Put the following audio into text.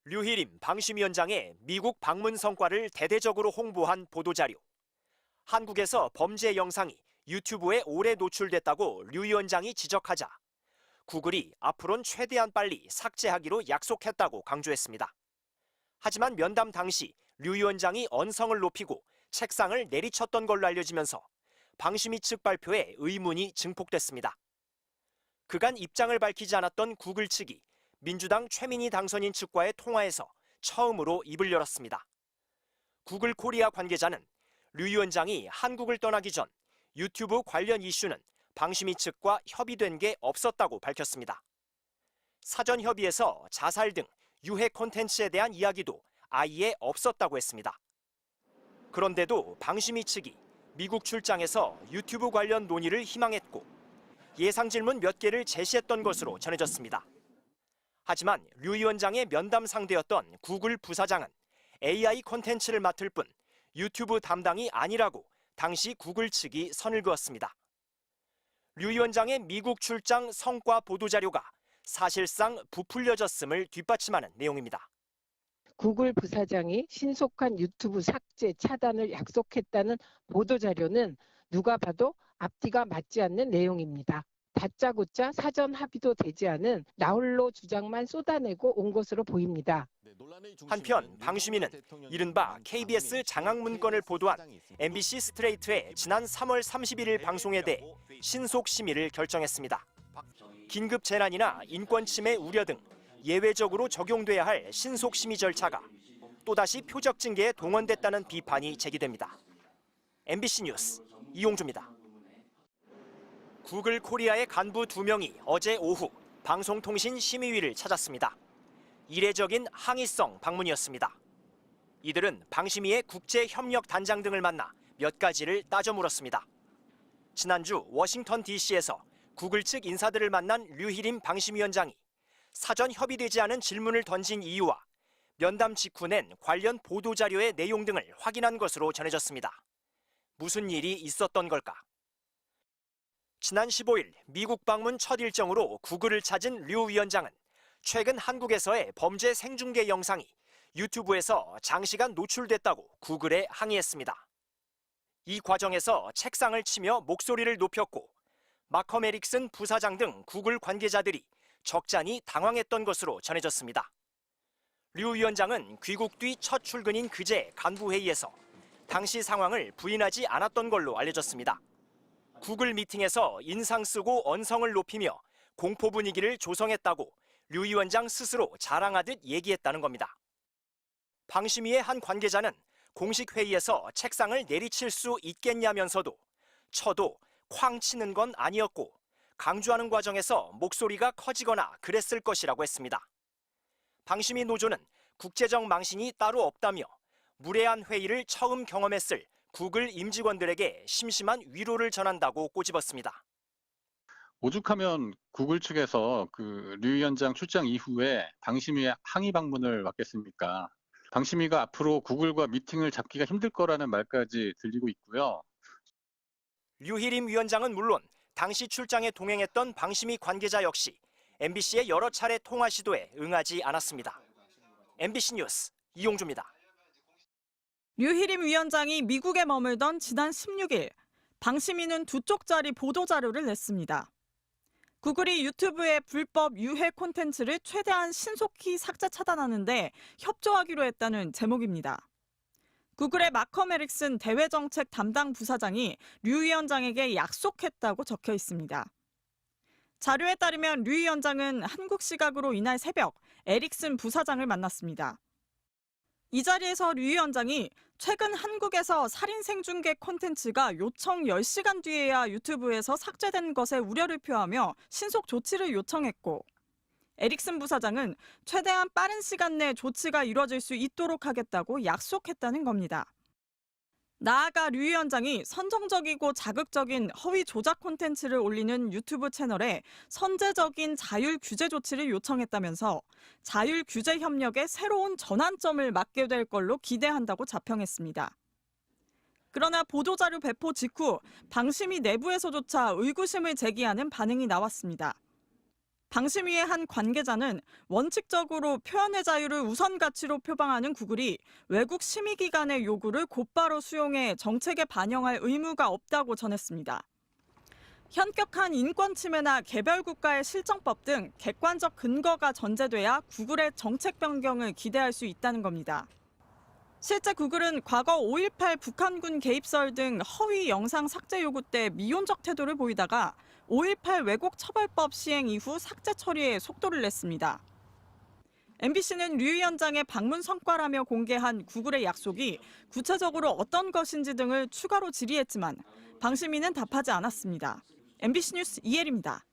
류희림 방심위원장의 미국 방문 성과를 대대적으로 홍보한 보도자료. 한국에서 범죄 영상이 유튜브에 오래 노출됐다고 류 위원장이 지적하자 구글이 앞으론 최대한 빨리 삭제하기로 약속했다고 강조했습니다. 하지만 면담 당시 류 위원장이 언성을 높이고 책상을 내리쳤던 걸로 알려지면서 방심위 측 발표에 의문이 증폭됐습니다. 그간 입장을 밝히지 않았던 구글 측이 민주당 최민희 당선인 측과의 통화에서 처음으로 입을 열었습니다. 구글 코리아 관계자는 류 위원장이 한국을 떠나기 전 유튜브 관련 이슈는 방심위 측과 협의된 게 없었다고 밝혔습니다. 사전 협의에서 자살 등 유해 콘텐츠에 대한 이야기도 아예 없었다고 했습니다. 그런데도 방심위 측이 미국 출장에서 유튜브 관련 논의를 희망했고 예상 질문 몇 개를 제시했던 것으로 전해졌습니다. 하지만 류 위원장의 면담 상대였던 구글 부사장은 AI 콘텐츠를 맡을 뿐 유튜브 담당이 아니라고 당시 구글 측이 선을 그었습니다. 류 위원장의 미국 출장 성과 보도자료가 사실상 부풀려졌음을 뒷받침하는 내용입니다. 구글 부사장이 신속한 유튜브 삭제, 차단을 약속했다는 보도자료는 누가 봐도 앞뒤가 맞지 않는 내용입니다. 다짜고짜 사전 합의도 되지 않은 나홀로 주장만 쏟아내고 온 것으로 보입니다. 한편 방심위는 이른바 KBS 장악 문건을 보도한 MBC 스트레이트의 지난 3월 31일 방송에 대해 신속 심의를 결정했습니다. 긴급 재난이나 인권 침해 우려 등 예외적으로 적용돼야 할 신속 심의 절차가 또다시 표적 징계에 동원됐다는 비판이 제기됩니다. MBC 뉴스 이용주입니다. 구글 코리아의 간부 2명이 어제 오후 방송통신심의위를 찾았습니다. 이례적인 항의성 방문이었습니다. 이들은 방심위의 국제협력단장 등을 만나 몇 가지를 따져 물었습니다. 지난주 워싱턴 DC에서 구글 측 인사들을 만난 류희림 방심위원장이 사전 협의되지 않은 질문을 던진 이유와 면담 직후 낸 관련 보도자료의 내용 등을 확인한 것으로 전해졌습니다. 무슨 일이 있었던 걸까? 지난 15일 미국 방문 첫 일정으로 구글을 찾은 류 위원장은 최근 한국에서의 범죄 생중계 영상이 유튜브에서 장시간 노출됐다고 구글에 항의했습니다. 이 과정에서 책상을 치며 목소리를 높였고 마컴 에릭슨 부사장 등 구글 관계자들이 적잖이 당황했던 것으로 전해졌습니다. 류 위원장은 귀국 뒤 첫 출근인 그제 간부회의에서 당시 상황을 부인하지 않았던 걸로 알려졌습니다. 구글 미팅에서 인상 쓰고 언성을 높이며 공포 분위기를 조성했다고 류 위원장 스스로 자랑하듯 얘기했다는 겁니다. 방심위의 한 관계자는 공식 회의에서 책상을 내리칠 수 있겠냐면서도 쳐도 쾅 치는 건 아니었고 강조하는 과정에서 목소리가 커지거나 그랬을 것이라고 했습니다. 방심위 노조는 국제적 망신이 따로 없다며 무례한 회의를 처음 경험했을 구글 임직원들에게 심심한 위로를 전한다고 꼬집었습니다. 오죽하면 구글 측에서 류 위원장 출장 이후에 방심위에 항의 방문을 왔겠습니까? 방심위가 앞으로 구글과 미팅을 잡기가 힘들 거라는 말까지 들리고 있고요. 류희림 위원장은 물론 당시 출장에 동행했던 방심위 관계자 역시 MBC의 여러 차례 통화 시도에 응하지 않았습니다. MBC 뉴스 이용주입니다. 류희림 위원장이 미국에 머물던 지난 16일, 방심위는 2쪽짜리 보도자료를 냈습니다. 구글이 유튜브의 불법 유해 콘텐츠를 최대한 신속히 삭제 차단하는데 협조하기로 했다는 제목입니다. 구글의 마컴 에릭슨 대외정책 담당 부사장이 류 위원장에게 약속했다고 적혀 있습니다. 자료에 따르면 류 위원장은 한국 시각으로 이날 새벽 에릭슨 부사장을 만났습니다. 이 자리에서 류 위원장이 최근 한국에서 살인 생중계 콘텐츠가 요청 10시간 뒤에야 유튜브에서 삭제된 것에 우려를 표하며 신속 조치를 요청했고 에릭슨 부사장은 최대한 빠른 시간 내 조치가 이루어질 수 있도록 하겠다고 약속했다는 겁니다. 나아가 류 위원장이 선정적이고 자극적인 허위 조작 콘텐츠를 올리는 유튜브 채널에 선제적인 자율 규제 조치를 요청했다면서 자율 규제 협력의 새로운 전환점을 맞게 될 걸로 기대한다고 자평했습니다. 그러나 보도자료 배포 직후 방심위 내부에서조차 의구심을 제기하는 반응이 나왔습니다. 방심위의 한 관계자는 원칙적으로 표현의 자유를 우선 가치로 표방하는 구글이 외국 심의기관의 요구를 곧바로 수용해 정책에 반영할 의무가 없다고 전했습니다. 현격한 인권 침해나 개별 국가의 실정법 등 객관적 근거가 전제돼야 구글의 정책 변경을 기대할 수 있다는 겁니다. 실제 구글은 과거 5.18 북한군 개입설 등 허위 영상 삭제 요구 때 미온적 태도를 보이다가 5.18 왜곡 처벌법 시행 이후 삭제 처리에 속도를 냈습니다. MBC는 류 위원장의 방문 성과라며 공개한 구글의 약속이 구체적으로 어떤 것인지 등을 추가로 질의했지만 방심위는 답하지 않았습니다. MBC 뉴스 이혜리입니다.